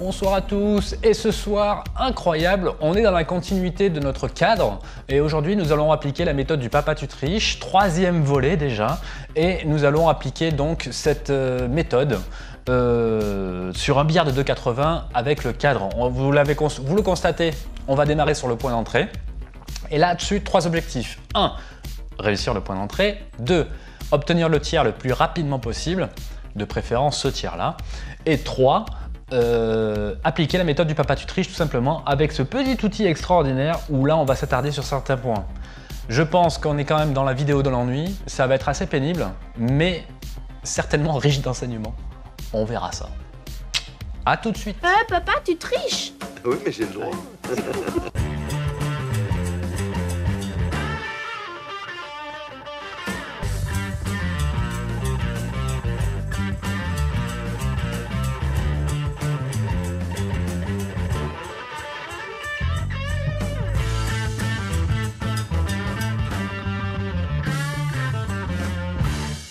Bonsoir à tous, et ce soir, incroyable, on est dans la continuité de notre cadre et aujourd'hui nous allons appliquer la méthode du papa tu triches, troisième volet déjà, et nous allons appliquer donc cette méthode sur un billard de 2,80 avec le cadre. Vous le constatez, on va démarrer sur le point d'entrée et là-dessus, trois objectifs. 1. Réussir le point d'entrée. 2. Obtenir le tiers le plus rapidement possible, de préférence ce tiers-là. Et 3. Appliquer la méthode du papa tu triches tout simplement avec ce petit outil extraordinaire où là on va s'attarder sur certains points. Je pense qu'on est quand même dans la vidéo de l'ennui, ça va être assez pénible, mais certainement riche d'enseignements. On verra ça. A tout de suite. Papa, tu triches. Oui, mais j'ai le droit.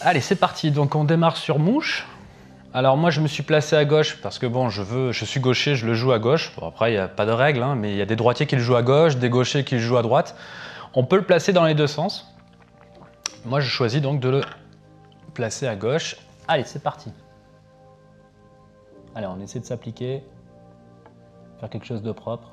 Allez, c'est parti. Donc on démarre sur mouche. Alors moi je me suis placé à gauche parce que bon, je suis gaucher, je le joue à gauche. Bon, après il n'y a pas de règle, hein, mais il y a des droitiers qui le jouent à gauche, des gauchers qui le jouent à droite. On peut le placer dans les deux sens. Moi je choisis donc de le placer à gauche. Allez, c'est parti. Allez, on essaie de s'appliquer, faire quelque chose de propre.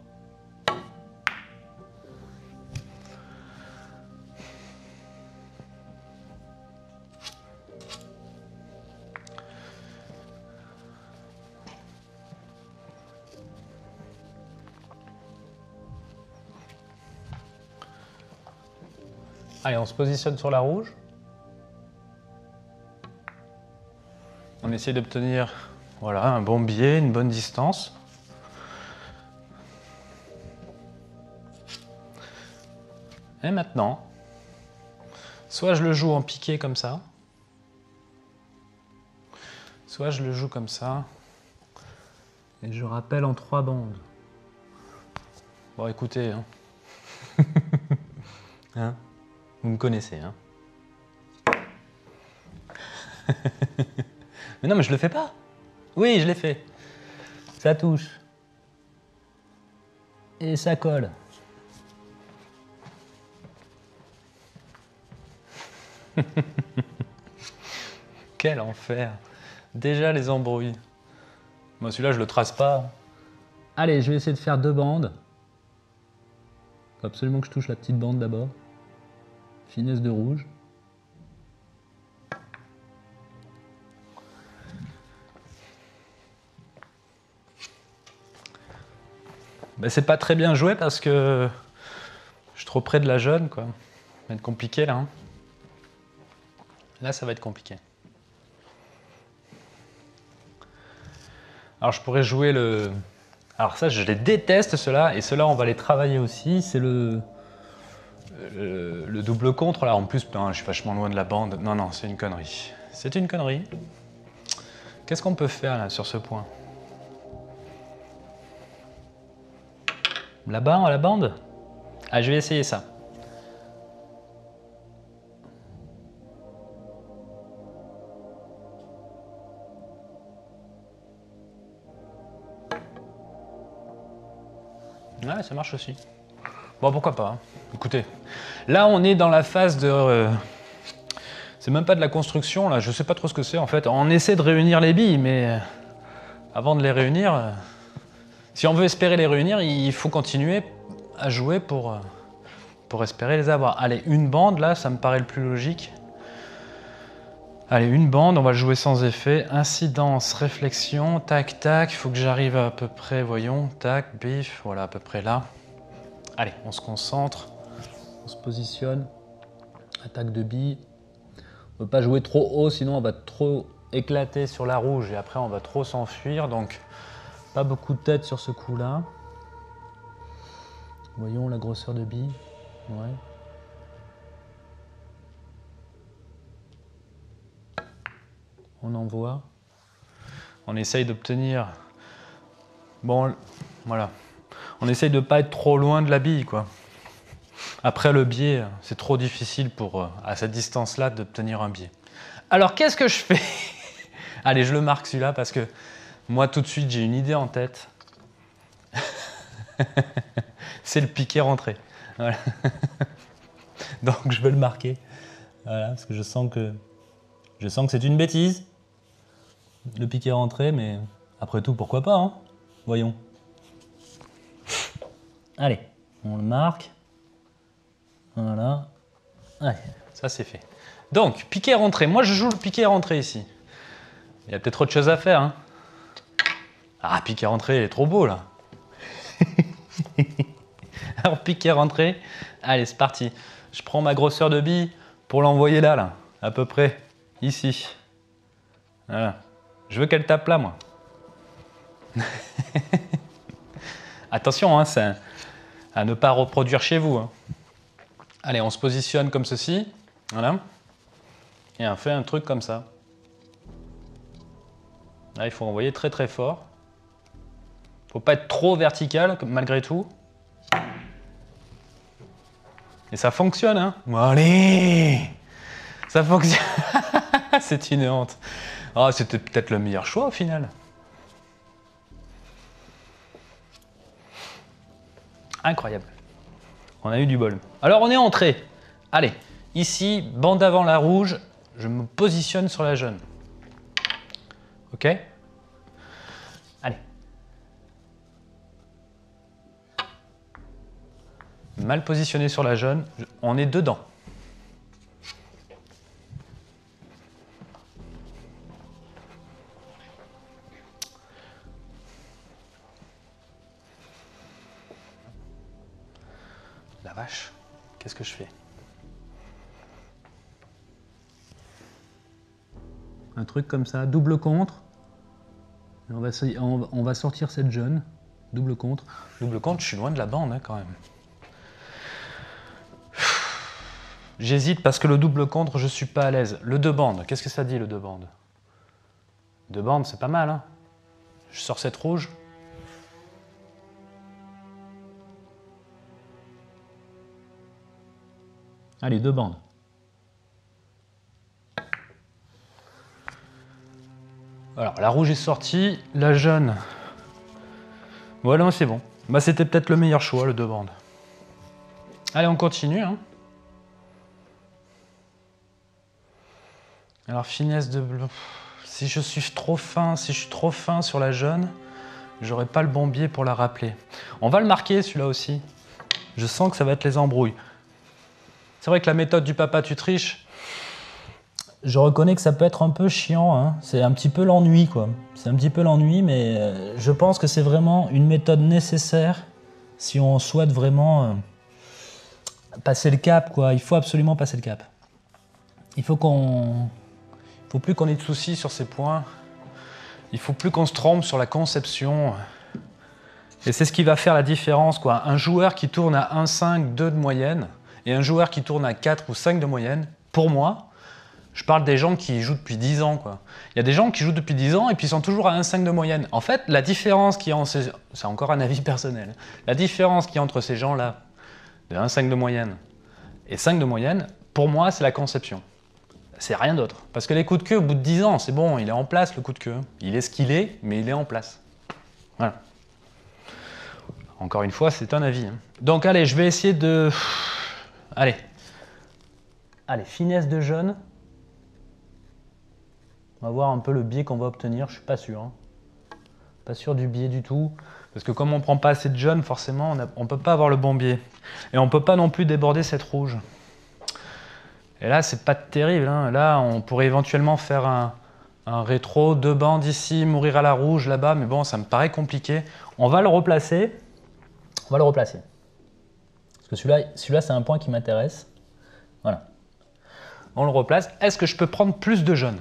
Allez, on se positionne sur la rouge. On essaie d'obtenir voilà, un bon biais, une bonne distance. Et maintenant, soit je le joue en piqué comme ça, soit je le joue comme ça, et je rappelle en 3 bandes. Bon, écoutez, hein. Hein? Vous me connaissez, hein. Mais non, mais je le fais pas. Oui, je l'ai fait. Ça touche. Et ça colle. Quel enfer. Déjà les embrouilles. Moi, celui-là, je le trace pas. Allez, je vais essayer de faire 2 bandes. Faut absolument que je touche la petite bande d'abord. Finesse de rouge. Ben, c'est pas très bien joué parce que je suis trop près de la jaune, quoi. Ça va être compliqué là. Hein. Là, ça va être compliqué. Alors, je pourrais jouer le. Alors, ça, je les déteste, ceux-là. Et ceux-là, on va les travailler aussi. C'est le double contre, là, en plus, putain, je suis vachement loin de la bande. Non, non, c'est une connerie. C'est une connerie. Qu'est-ce qu'on peut faire, là, sur ce point? Là-bas, à la bande? Ah, je vais essayer ça. Ouais, ça marche aussi. Bon, pourquoi pas, hein. Écoutez, là on est dans la phase de... c'est même pas de la construction, là, je sais pas trop ce que c'est en fait. On essaie de réunir les billes, mais avant de les réunir, si on veut espérer les réunir, il faut continuer à jouer pour espérer les avoir. Allez, une bande, là, ça me paraît le plus logique. Allez, une bande, on va le jouer sans effet. Incidence, réflexion, tac, tac, il faut que j'arrive à peu près, voyons, tac, bif, voilà, à peu près là. Allez, on se concentre, on se positionne, attaque de billes. On ne peut pas jouer trop haut, sinon on va trop éclater sur la rouge et après on va trop s'enfuir, donc pas beaucoup de tête sur ce coup-là. Voyons la grosseur de billes, ouais. On envoie. On essaye d'obtenir... Bon, voilà. On essaye de ne pas être trop loin de la bille, quoi. Après le biais, c'est trop difficile pour, à cette distance-là, d'obtenir un biais. Alors, qu'est-ce que je fais? Allez, je le marque celui-là parce que Moi, tout de suite, j'ai une idée en tête. C'est le piqué rentré. Voilà. Donc, je vais le marquer. Voilà, parce que je sens que c'est une bêtise. Le piqué rentré, mais après tout, pourquoi pas, hein? Voyons. Allez, on le marque. Voilà. Allez, ça c'est fait. Donc, piqué rentré. Moi, je joue le piqué rentré ici. Il y a peut-être autre chose à faire, hein. Ah, piqué rentré, il est trop beau, là. Alors, piqué rentré. Allez, c'est parti. Je prends ma grosseur de bille pour l'envoyer là, à peu près, ici. Voilà. Je veux qu'elle tape là, moi. Attention, hein, c'est à ne pas reproduire chez vous, hein. Allez, on se positionne comme ceci. Voilà. Et on fait un truc comme ça. Là, il faut envoyer très très fort. Il ne faut pas être trop vertical, malgré tout. Et ça fonctionne, hein. Bon, allez, ça fonctionne. C'est une honte. Oh, c'était peut-être le meilleur choix au final. Incroyable. On a eu du bol. Alors, on est entré. Allez, ici, bande avant la rouge, je me positionne sur la jaune. Ok? Allez. Mal positionné sur la jaune, on est dedans. La vache, qu'est-ce que je fais? Un truc comme ça, double contre. On va sortir cette jaune. Double contre. Double contre, je suis loin de la bande, hein, quand même. J'hésite parce que le double contre, je suis pas à l'aise. Le deux bandes, qu'est-ce que ça dit, le deux bandes? Deux bandes, c'est pas mal, hein. Je sors cette rouge. Allez, deux bandes. Alors, la rouge est sortie, la jaune... Voilà, c'est bon. Bah, c'était peut-être le meilleur choix, le deux bandes. Allez, on continue, hein. Alors, finesse de bleu... Si je suis trop fin, sur la jaune, j'aurai pas le bon biais pour la rappeler. On va le marquer, celui-là aussi. Je sens que ça va être les embrouilles. C'est vrai que la méthode du papa tu triches, je reconnais que ça peut être un peu chiant, hein. C'est un petit peu l'ennui, quoi. C'est un petit peu l'ennui, mais je pense que c'est vraiment une méthode nécessaire si on souhaite vraiment passer le cap, quoi. Il faut absolument passer le cap. Il faut plus qu'on ait de soucis sur ces points. Il faut plus qu'on se trompe sur la conception. Et c'est ce qui va faire la différence, quoi. Un joueur qui tourne à 1,5, 2 de moyenne, et un joueur qui tourne à 4 ou 5 de moyenne, pour moi, je parle des gens qui jouent depuis 10 ans, quoi. Il y a des gens qui jouent depuis 10 ans et puis ils sont toujours à 1,5 de moyenne. En fait, la différence qu'il y a c'est encore un avis personnel. La différence qu'il y a entre ces gens-là, de 1,5 de moyenne et 5 de moyenne, pour moi, c'est la conception. C'est rien d'autre. Parce que les coups de queue, au bout de 10 ans, c'est bon, il est en place, le coup de queue. Il est ce qu'il est, mais il est en place. Voilà. Encore une fois, c'est un avis, hein. Donc, allez, je vais essayer de... Allez, finesse de jaune. On va voir un peu le biais qu'on va obtenir, je suis pas sûr, hein. Pas sûr du biais du tout. Parce que comme on prend pas assez de jaune, forcément, on peut pas avoir le bon biais. Et on peut pas non plus déborder cette rouge. Et là, c'est pas terrible, hein. Là, on pourrait éventuellement faire un rétro, deux bandes ici, mourir à la rouge là-bas, mais bon, ça me paraît compliqué. On va le replacer. Parce que celui-là, c'est un point qui m'intéresse. Voilà. On le replace. Est-ce que je peux prendre plus de jaune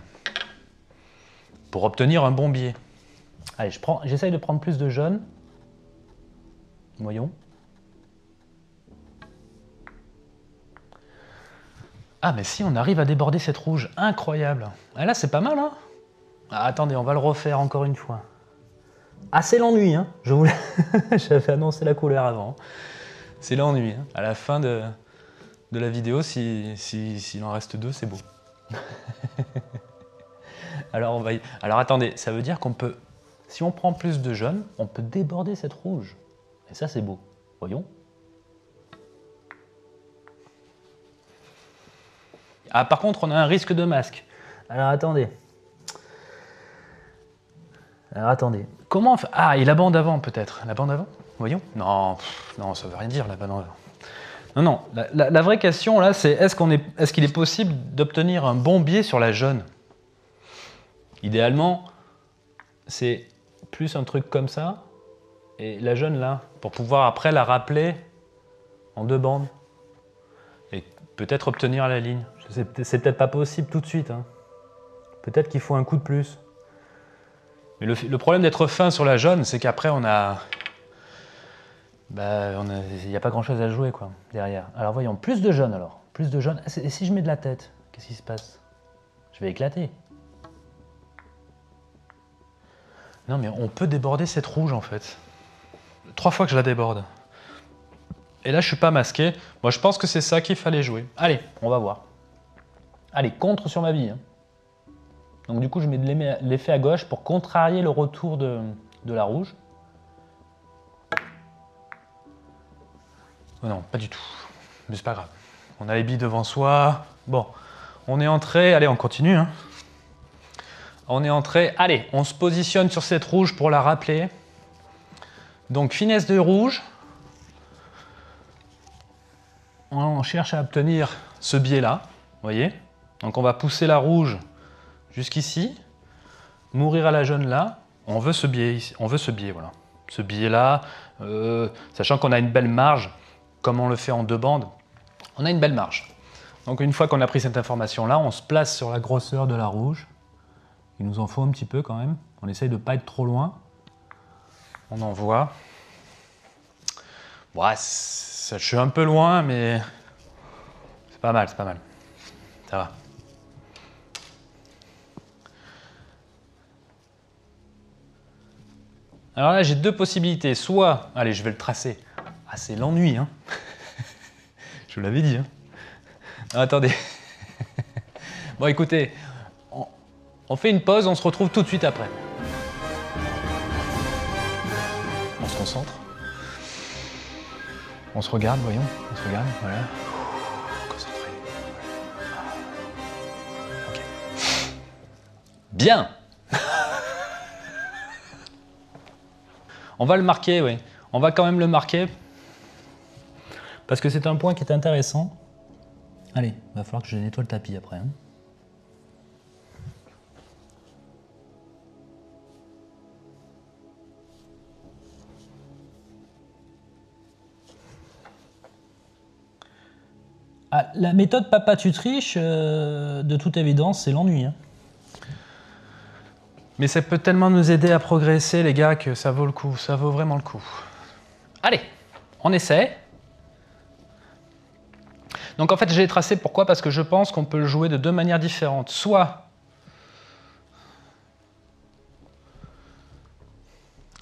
pour obtenir un bon biais? Allez, j'essaye de prendre plus de jaune. Voyons. Ah, mais si, on arrive à déborder cette rouge. Incroyable. Ah, là, c'est pas mal, hein. Ah, attendez, on va le refaire encore une fois. Ah, c'est l'ennui, hein. J'avais annoncé la couleur avant. C'est l'ennui, hein. À la fin de la vidéo, s'il en reste deux, c'est beau. Alors attendez, ça veut dire qu'on peut Si on prend plus de jaune, on peut déborder cette rouge. Et ça, c'est beau. Voyons. Ah, par contre, on a un risque de masque. Alors, attendez. Comment on fait... Ah, et la bande avant, peut-être. La bande avant? Voyons. Non, non, ça veut rien dire, la bande avant. Non, la vraie question, là, c'est est-ce qu'il est possible d'obtenir un bon biais sur la jaune? Idéalement, c'est plus un truc comme ça, et la jaune, là, pour pouvoir après la rappeler en 2 bandes. Et peut-être obtenir la ligne. C'est peut-être pas possible tout de suite. Hein. Peut-être qu'il faut un coup de plus. Mais le problème d'être fin sur la jaune, c'est qu'après, il n'y a pas grand-chose à jouer quoi, derrière. Alors voyons, plus de jaune alors. Plus de jaune. Et si je mets de la tête, qu'est-ce qui se passe? Je vais éclater. Non mais on peut déborder cette rouge en fait. 3 fois que je la déborde. Et là, je suis pas masqué. Moi, je pense que c'est ça qu'il fallait jouer. Allez, on va voir. Allez, contre sur ma bille. Hein. Donc du coup, je mets de l'effet à gauche pour contrarier le retour de la rouge. Oh non, pas du tout. Mais c'est pas grave. On a les billes devant soi. Bon, on est entré. Allez, on continue. Hein. On est entré. Allez, on se positionne sur cette rouge pour la rappeler. Donc, finesse de rouge. On cherche à obtenir ce biais-là. Vous voyez? Donc, on va pousser la rouge jusqu'ici, mourir à la jaune là, on veut ce biais ici, voilà. Ce biais là, sachant qu'on a une belle marge, comme on le fait en 2 bandes, on a une belle marge. Donc une fois qu'on a pris cette information là, on se place sur la grosseur de la rouge. Il nous en faut un petit peu quand même, on essaye de ne pas être trop loin. On envoie. Ouais, je suis un peu loin, mais c'est pas mal, ça va. Alors là, j'ai 2 possibilités. Soit, allez, je vais le tracer. Ah, c'est l'ennui, hein. Je vous l'avais dit, hein. Ah, attendez. Bon, écoutez, on fait une pause, on se retrouve tout de suite après. On se concentre. On se regarde, voyons. On se regarde, voilà. Concentré. Ok. Bien. On va le marquer, oui. On va quand même le marquer. Parce que c'est un point qui est intéressant. Allez, il va falloir que je nettoie le tapis après. Hein. Ah, la méthode papa tu triches, de toute évidence, c'est l'ennui. Hein. Mais ça peut tellement nous aider à progresser, les gars, que ça vaut le coup. Ça vaut vraiment le coup. Allez, on essaie. Donc en fait, je l'ai tracé. Pourquoi? Parce que je pense qu'on peut le jouer de 2 manières différentes. Soit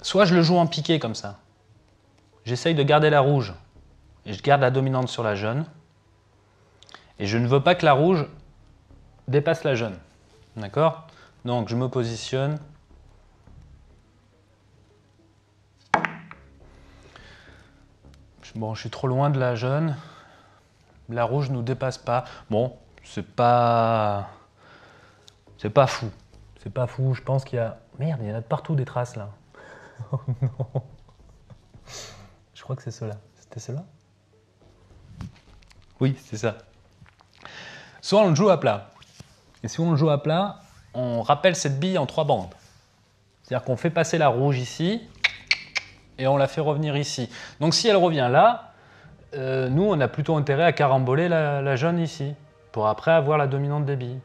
je le joue en piqué comme ça. J'essaye de garder la rouge. Et je garde la dominante sur la jaune. Et je ne veux pas que la rouge dépasse la jaune. D'accord? Donc je me positionne. Bon, je suis trop loin de la jaune. La rouge ne nous dépasse pas. Bon, c'est pas fou. C'est pas fou. Je pense qu'il y a... Merde, il y en a de partout des traces là. Oh non. Je crois que c'est cela. C'était cela? Oui, c'est ça. Soit on le joue à plat. Et si on le joue à plat, on rappelle cette bille en 3 bandes. C'est-à-dire qu'on fait passer la rouge ici et on la fait revenir ici. Donc si elle revient là, nous on a plutôt intérêt à caramboler la jaune ici pour après avoir la dominante des billes.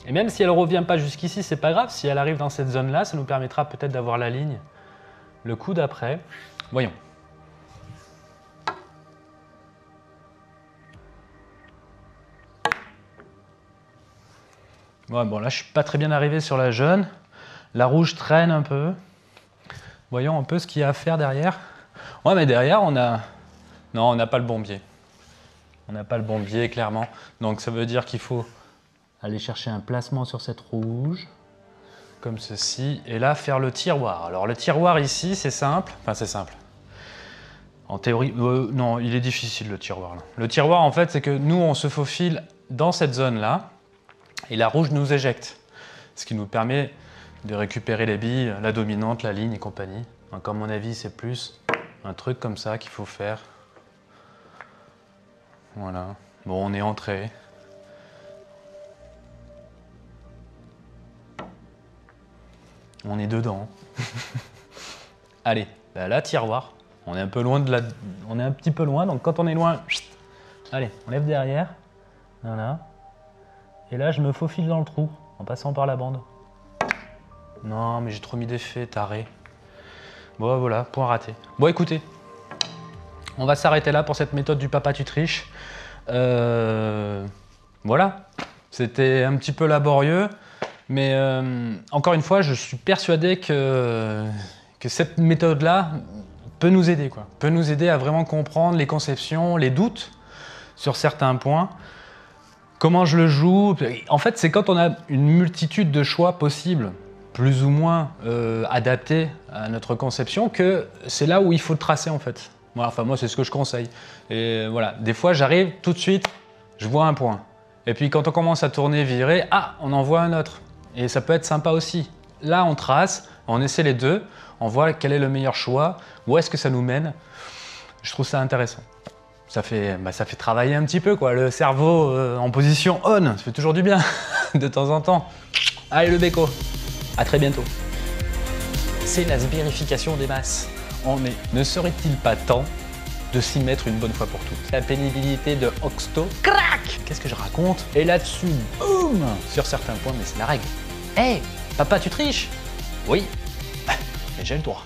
Et même si elle ne revient pas jusqu'ici, c'est pas grave. Si elle arrive dans cette zone-là, ça nous permettra peut-être d'avoir la ligne le coup d'après. Voyons. Ouais, bon, là, je suis pas très bien arrivé sur la jaune. La rouge traîne un peu. Voyons un peu ce qu'il y a à faire derrière. Ouais, mais derrière, on a... Non, on n'a pas le bon biais. On n'a pas le bon biais, clairement. Donc, ça veut dire qu'il faut aller chercher un placement sur cette rouge. comme ceci, et là faire le tiroir. Alors le tiroir ici, c'est simple, enfin c'est simple. En théorie, non, il est difficile le tiroir là. Le tiroir en fait, c'est que nous on se faufile dans cette zone là, et la rouge nous éjecte. Ce qui nous permet de récupérer les billes, la dominante, la ligne et compagnie. Donc à mon avis, c'est plus un truc comme ça qu'il faut faire. Voilà. Bon, on est entré. On est dedans. Allez, là, tiroir. On est un peu loin de la... On est un petit peu loin, donc quand on est loin... Allez, on lève derrière. Voilà. Et là, je me faufile dans le trou, en passant par la bande. Non, mais j'ai trop mis d'effets, taré. Bon, voilà, point raté. Bon, écoutez, on va s'arrêter là pour cette méthode du papa tu triches. Voilà, c'était un petit peu laborieux, mais encore une fois, je suis persuadé que cette méthode-là peut nous aider, quoi. Peut nous aider à vraiment comprendre les conceptions, les doutes sur certains points. Comment je le joue? En fait, c'est quand on a une multitude de choix possibles, plus ou moins adaptés à notre conception, que c'est là où il faut le tracer, en fait. Voilà, enfin, moi, c'est ce que je conseille. Et voilà, des fois, j'arrive tout de suite, je vois un point. Et puis, quand on commence à tourner, virer, ah, on en voit un autre. Et ça peut être sympa aussi. Là, on trace, on essaie les deux, on voit quel est le meilleur choix, où est-ce que ça nous mène. Je trouve ça intéressant. Ça fait travailler un petit peu, quoi. Le cerveau en position on, ça fait toujours du bien, de temps en temps. Allez, le béco, à très bientôt. C'est la sbérification des masses. Ne serait-il pas temps de s'y mettre une bonne fois pour toutes? La pénibilité de Hoxto, crac! Qu'est-ce que je raconte? Et là-dessus, boum! Sur certains points, mais c'est la règle. Hé, papa, tu triches? Oui, mais j'ai le droit.